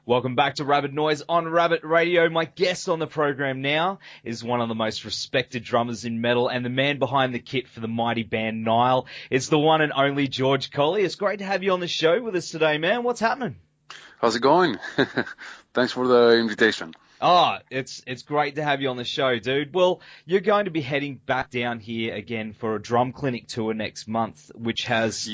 Welcome back to Rabid Noise on RABID Radio. My guest on the program now is one of the most respected drummers in metal and the man behind the kit for the mighty band Nile. It's the one and only George Kollias. It's great to have you on the show with us today, man. What's happening? How's it going? Thanks for the invitation. Oh, it's great to have you on the show, dude. Well, you're going to be heading back down here again for a drum clinic tour next month, which has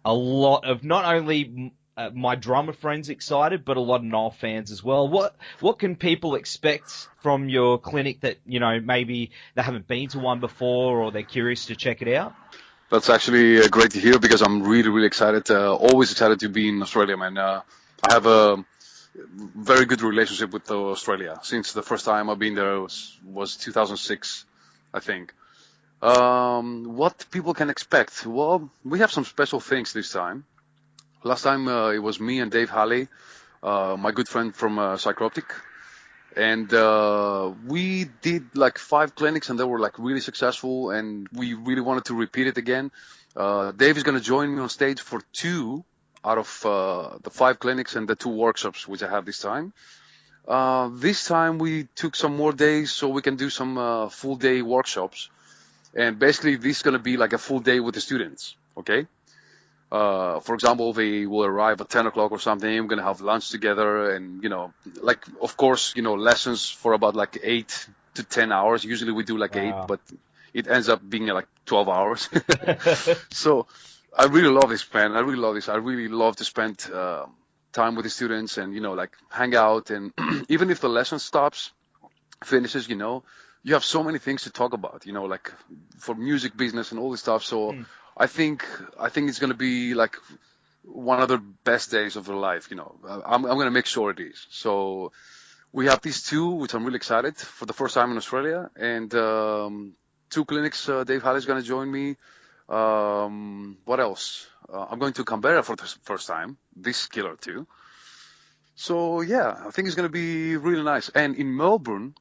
a lot of not only my drummer friends excited, but a lot of Nile fans as well. What can people expect from your clinic that, you know, maybe they haven't been to one before or they're curious to check it out? That's actually great to hear because I'm really, really excited. Always excited to be in Australia, man. I have a very good relationship with Australia since the first time I've been there was 2006, I think. What people can expect? Well, we have some special things this time. Last time it was me and Dave Halley, my good friend from Psychroptic, and we did like 5 clinics and they were like really successful and we really wanted to repeat it again. Dave is going to join me on stage for 2 out of the 5 clinics and the 2 workshops which I have this time. This time we took some more days so we can do some full day workshops, and basically this is going to be like a full day with the students, okay? For example, they will arrive at 10 o'clock or something. We're going to have lunch together and, you know, like, of course, you know, lessons for about like 8 to 10 hours. Usually we do like 8, but it ends up being like 12 hours. So I really love this, man. I really love this. I really love to spend time with the students and, you know, like hang out. And even if the lesson finishes, you know, you have so many things to talk about, you know, like for music business and all this stuff. So I think it's going to be like one of the best days of their life, you know. I'm going to make sure it is. So we have these 2, which I'm really excited for the first time in Australia, and 2 clinics. Dave Halley is going to join me. What else? I'm going to Canberra for the first time. This killer too. So yeah, I think it's going to be really nice. And in Melbourne,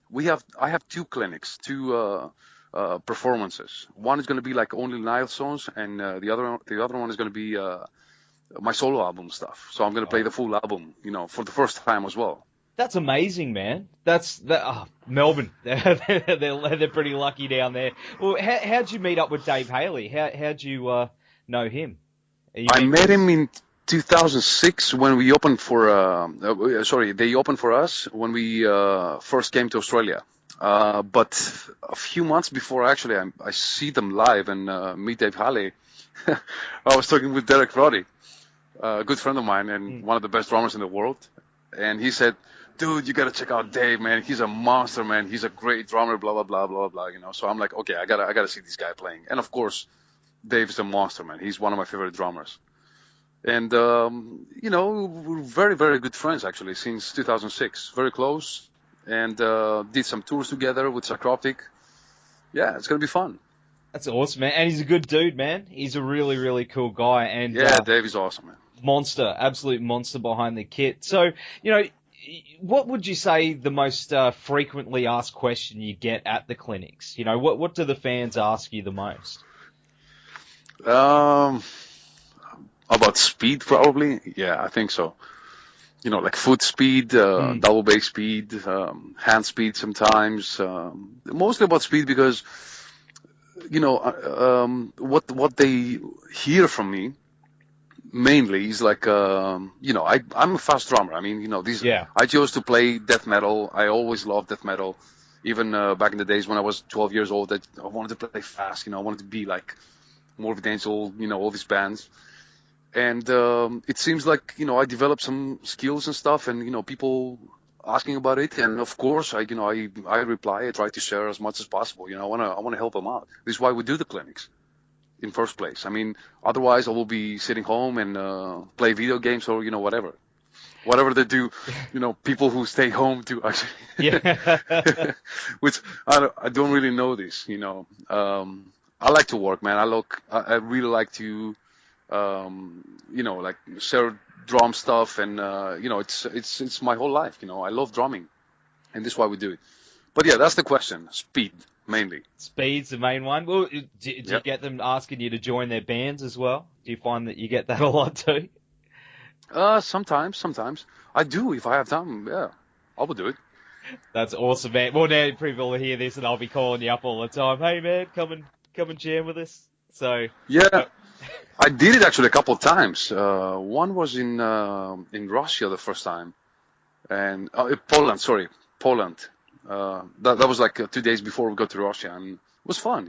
I have 2 clinics, 2 performances. One is going to be like only Nile songs, and the other one is going to be my solo album stuff. So I'm going to play the full album, you know, for the first time as well. That's amazing, man. Melbourne. They're pretty lucky down there. Well, how'd you meet up with Dave Halley? How'd you know him? I met him in 2006 when we opened for. They opened for us when we first came to Australia. But a few months before, actually, I see them live and meet Dave Halley. I was talking with Derek Roddy, a good friend of mine and one of the best drummers in the world. And he said, dude, you got to check out Dave, man. He's a monster, man. He's a great drummer, blah, blah, blah, blah, blah, you know. So I'm like, okay, I gotta see this guy playing. And of course, Dave's a monster, man. He's one of my favorite drummers. And, you know, we're very, very good friends, actually, since 2006. Very close. And did some tours together with Psychroptic. Yeah, it's going to be fun. That's awesome, man. And he's a good dude, man. He's a really, really cool guy. And yeah, Dave is awesome, man. Monster, absolute monster behind the kit. So, you know, what would you say the most frequently asked question you get at the clinics? You know, what do the fans ask you the most? About speed, probably. Yeah, I think so. You know, like foot speed, double bass speed, hand speed sometimes. Mostly about speed because, you know, what they hear from me mainly is like, you know, I'm a fast drummer. I mean, you know, I chose to play death metal. I always loved death metal. Even back in the days when I was 12 years old, I wanted to play fast. You know, I wanted to be like Morbid Angel, you know, all these bands. And it seems like, you know, I developed some skills and stuff, and, you know, people asking about it. And of course, I reply, I try to share as much as possible. You know, I want to help them out. This is why we do the clinics in first place. I mean, otherwise I will be sitting home and play video games or, you know, whatever they do, you know, people who stay home do actually. Yeah. Which I don't really know this, you know. I like to work, man. I really like to, you know, like share drum stuff, and you know, it's my whole life. You know, I love drumming, and this is why we do it. But yeah, that's the question. Speed, mainly. Speed's the main one. Well, do you get them asking you to join their bands as well? Do you find that you get that a lot too? Sometimes. I do if I have time. Yeah, I will do it. That's awesome, man. Well, now people will hear this, and I'll be calling you up all the time. Hey, man, come and jam with us. So, Yeah, uh, I did it actually a couple of times. One was in Russia the first time, and Poland. Sorry, Poland. That was like 2 days before we got to Russia, and it was fun.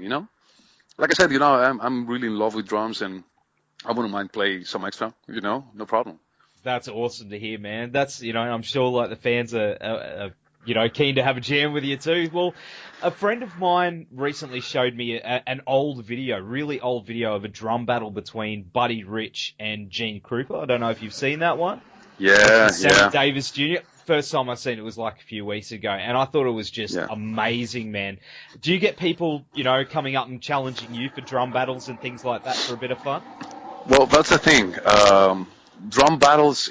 Like I said, I'm really in love with drums, and I wouldn't mind playing some extra. No problem. that's awesome to hear, man. That's, I'm sure like the fans are keen to have a jam with you too. Well, a friend of mine recently showed me an old video, really old video of a drum battle between Buddy Rich and Gene Krupa. I don't know if you've seen that one. Yeah, Sammy yeah, Davis Jr. First time I seen it was like a few weeks ago, and I thought it was just yeah. amazing, man. Do you get people, coming up and challenging you for drum battles and things like that for a bit of fun? Well, that's the thing. Drum battles,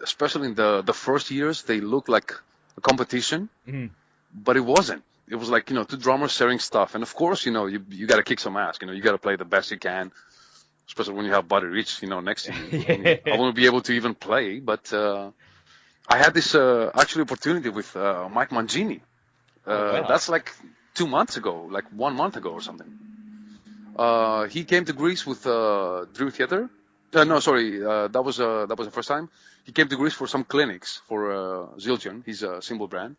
especially in the first years, they look like a competition, Mhm. but it wasn't. It was like two drummers sharing stuff, and of course, you got to kick some ass. You got to play the best you can, especially when you have Buddy Rich, next to you. I mean, I Yeah. wouldn't be able to even play, but I had this actually opportunity with Mike Mangini. Oh, wow. That's like 2 months ago, like 1 month ago or something. He came to Greece with Dream Theater. No, sorry, that was the first time. He came to Greece for some clinics for Zildjian, his cymbal brand,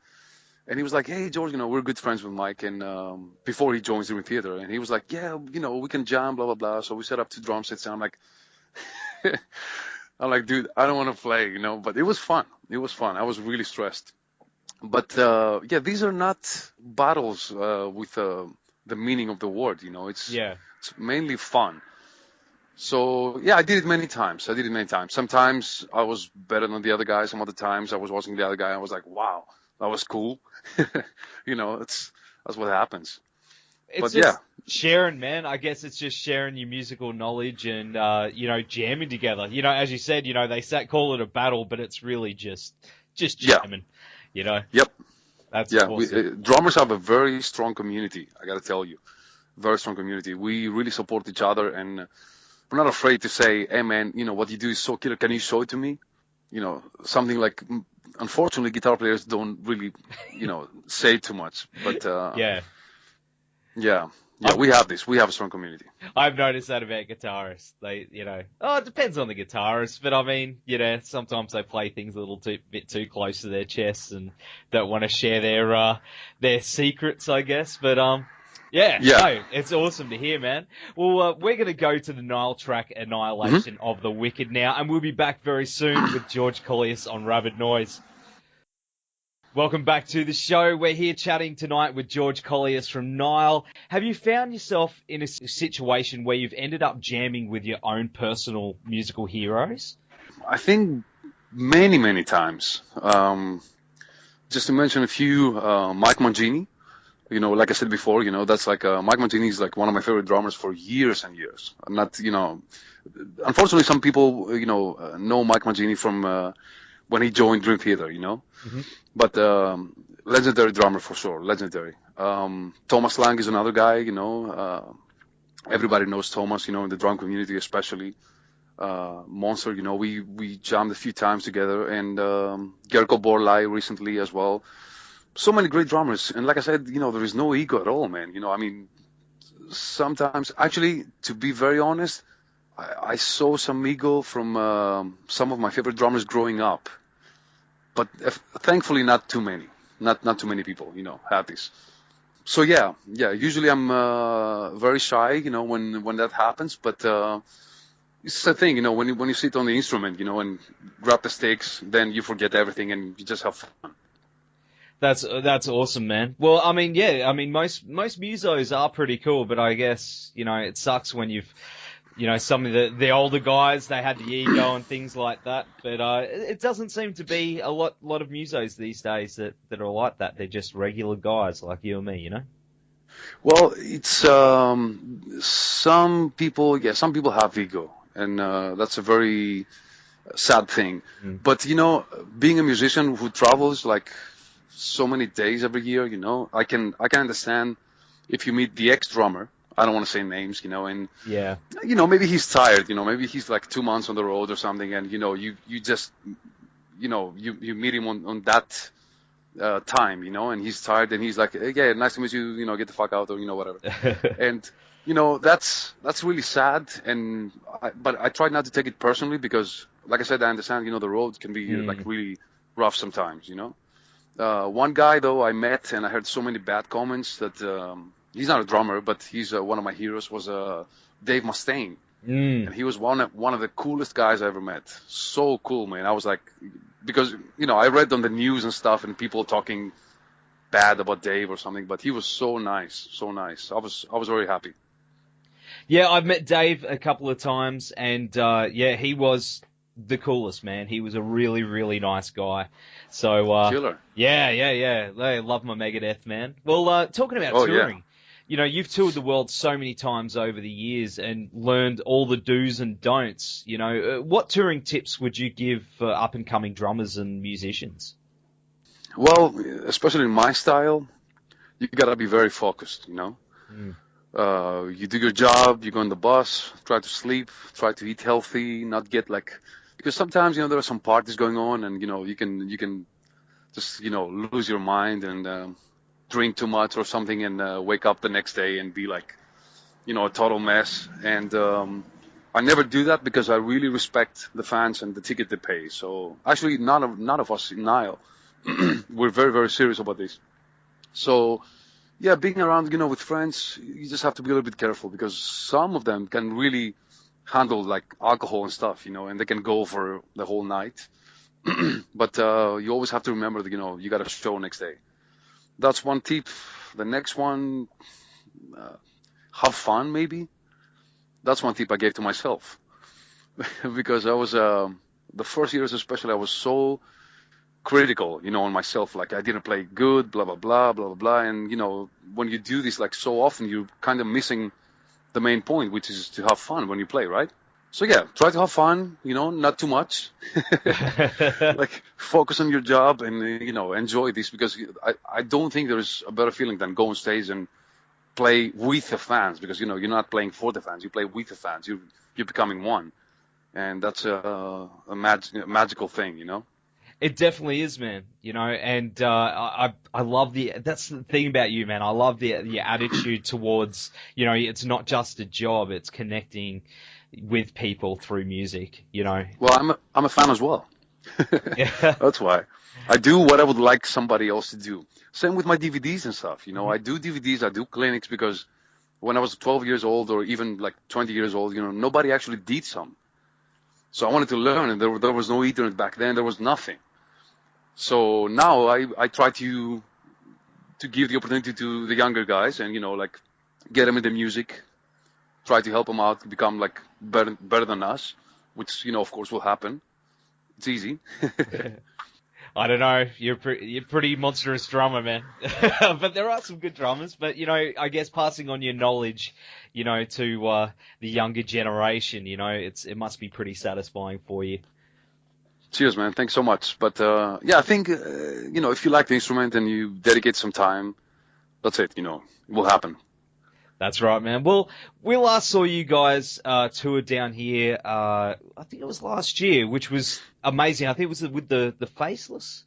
and he was like, "Hey, George, we're good friends with Mike." And before he joins Dream Theater, and he was like, "Yeah, we can jam, blah blah blah." So we set up 2 drum sets, and I'm like, dude, I don't want to play, but it was fun. It was fun. I was really stressed, but yeah, these are not battles with the meaning of the word. Yeah. It's mainly fun. So yeah, I did it many times. Sometimes I was better than the other guy. Some other times I was watching the other guy. And I was like, wow, that was cool. That's what happens. It's But yeah, just sharing, man. I guess it's just sharing your musical knowledge and, jamming together. As you said, call it a battle, but it's really just yeah, jamming, you know. yep, That's yeah. awesome. Drummers have a very strong community. I gotta tell you, very strong community. We really support each other, and we're not afraid to say, "Hey, man, what you do is so killer. Can you show it to me?" Something like. Unfortunately, guitar players don't really, say too much. But Yeah. yeah, yeah, I've, we have this. We have a strong community. I've noticed that about guitarists. They, it depends on the guitarist, but I mean, sometimes they play things a little bit too close to their chests and don't want to share their secrets, I guess. But, yeah, Yeah. no, it's awesome to hear, man. Well, we're going to go to the Nile track hmm Annihilation of the Wicked now, and we'll be back very soon with George Kollias on Rabid Noise. Welcome back to the show. We're here chatting tonight with George Kollias from Nile. Have you found yourself in a situation where you've ended up jamming with your own personal musical heroes? I think many, many times. Just to mention a few, Mike Mangini. Like I said before, that's like Mike Mangini is like one of my favorite drummers for years and years. I'm not, unfortunately, some people, know Mike Mangini from when he joined Dream Theater, Hmm. But legendary drummer for sure, legendary. Thomas Lang is another guy, everybody knows Thomas, in the drum community especially. Monster, we jammed a few times together, and Gerko Borlai recently as well. So many great drummers, and like I said, there is no ego at all, man. I mean, sometimes, actually, to be very honest, I saw some ego from some of my favorite drummers growing up, but thankfully not too many. Not too many people, have this. So yeah. Usually I'm very shy, when that happens. But it's the thing, when you sit on the instrument, and grab the sticks, then you forget everything and you just have fun. That's awesome, man. Well, I mean, yeah, I mean, most musos are pretty cool, but I guess, it sucks when you've, some of the older guys, they had the ego and things like that, but it doesn't seem to be a lot of musos these days that are like that. They're just regular guys like you and me. Well, it's some people have ego, and that's a very sad thing. Mm. But being a musician who travels like so many days every year, I can understand if you meet the ex drummer. I don't want to say names, and Yeah. maybe he's tired, maybe he's like 2 months on the road or something, and you just, you meet him on that time, and he's tired, and he's like, hey, yeah, nice to meet you, get the fuck out, or whatever. And that's really sad, but I try not to take it personally because, like I said, I understand, the road can be like really rough sometimes, One guy though I met, and I heard so many bad comments that he's not a drummer, but he's one of my heroes, was Dave Mustaine. And he was one of the coolest guys I ever met. So cool, man. I was like, because I read on the news and stuff, and people talking bad about Dave or something, but he was so nice, so nice. I was very happy. Yeah, I've met Dave a couple of times, and yeah, he was the coolest, man. He was a really, really nice guy. So Killer. Yeah. I love my Megadeth, man. Well, talking about touring. Yeah. You've toured the world so many times over the years and learned all the do's and don'ts. What touring tips would you give for up-and-coming drummers and musicians? Well, especially in my style, you gotta be very focused, You do your job, you go on the bus, try to sleep, try to eat healthy, not get because sometimes, there are some parties going on, and, you can just, lose your mind and drink too much or something, and wake up the next day and be like, a total mess. And I never do that because I really respect the fans and the ticket they pay. So actually, none of us in Nile, we're very, very serious about this. So yeah, being around, with friends, you just have to be a little bit careful because some of them can really handle like alcohol and stuff, and they can go for the whole night. But you always have to remember that, you got a show next day. That's one tip. The next one, have fun, maybe. That's one tip I gave to myself. Because I was, the first years especially, I was so critical, on myself. Like, I didn't play good, blah, blah, blah, blah, blah, blah. And, when you do this, like, so often, you're kind of missing the main point, which is to have fun when you play, right? So, yeah, try to have fun, not too much. Like, focus on your job and, enjoy this, because I don't think there's a better feeling than go on stage and play with the fans, because, you're not playing for the fans. You play with the fans. You're becoming one. And that's a magical thing, It definitely is, man. And I love that's the thing about you, man. I love the attitude towards, it's not just a job, it's connecting with people through music, Well, I'm a fan as well. Yeah. That's why. I do what I would like somebody else to do. Same with my DVDs and stuff, I do DVDs, I do clinics, because when I was 12 years old or even like 20 years old, nobody actually did some. So I wanted to learn, and there was no internet back then, there was nothing. So now I try to give the opportunity to the younger guys and, get them into music, try to help them out, become like better than us, which, of course will happen. It's easy. I don't know. You're pretty monstrous drummer, man. But there are some good drummers. But, I guess passing on your knowledge, to the younger generation, it must be pretty satisfying for you. Cheers, man. Thanks so much. But yeah, I think, if you like the instrument and you dedicate some time, that's it, it will happen. That's right, man. Well, we last saw you guys tour down here, I think it was last year, which was amazing. I think it was with the Faceless.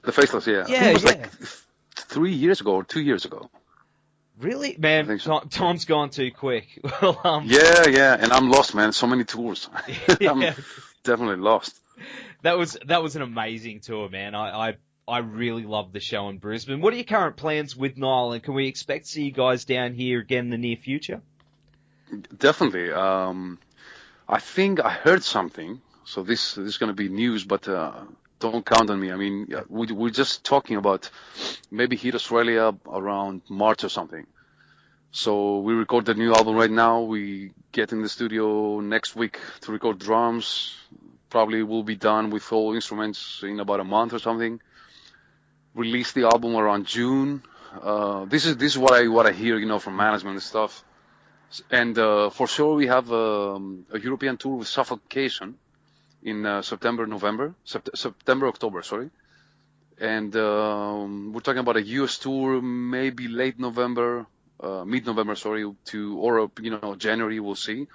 The Faceless, yeah. Yeah, I think it was like 3 years ago or 2 years ago. Really? Man, so. Time's gone too quick. Well, Yeah, and I'm lost, man. So many tours. Yeah. I'm definitely lost. That was an amazing tour, man. I really loved the show in Brisbane. What are your current plans with Nile, and can we expect to see you guys down here again in the near future? Definitely. I think I heard something, so this is going to be news, but don't count on me. I mean, we're just talking about maybe hit Australia around March or something. So we record the new album right now. We get in the studio next week to record drums. Probably will be done with all instruments in about a month or something. Release the album around June. This is what I hear, from management and stuff. And for sure we have a European tour with Suffocation in September, October, sorry. And we're talking about a US tour, maybe late November, mid-November, sorry, to or January. We'll see.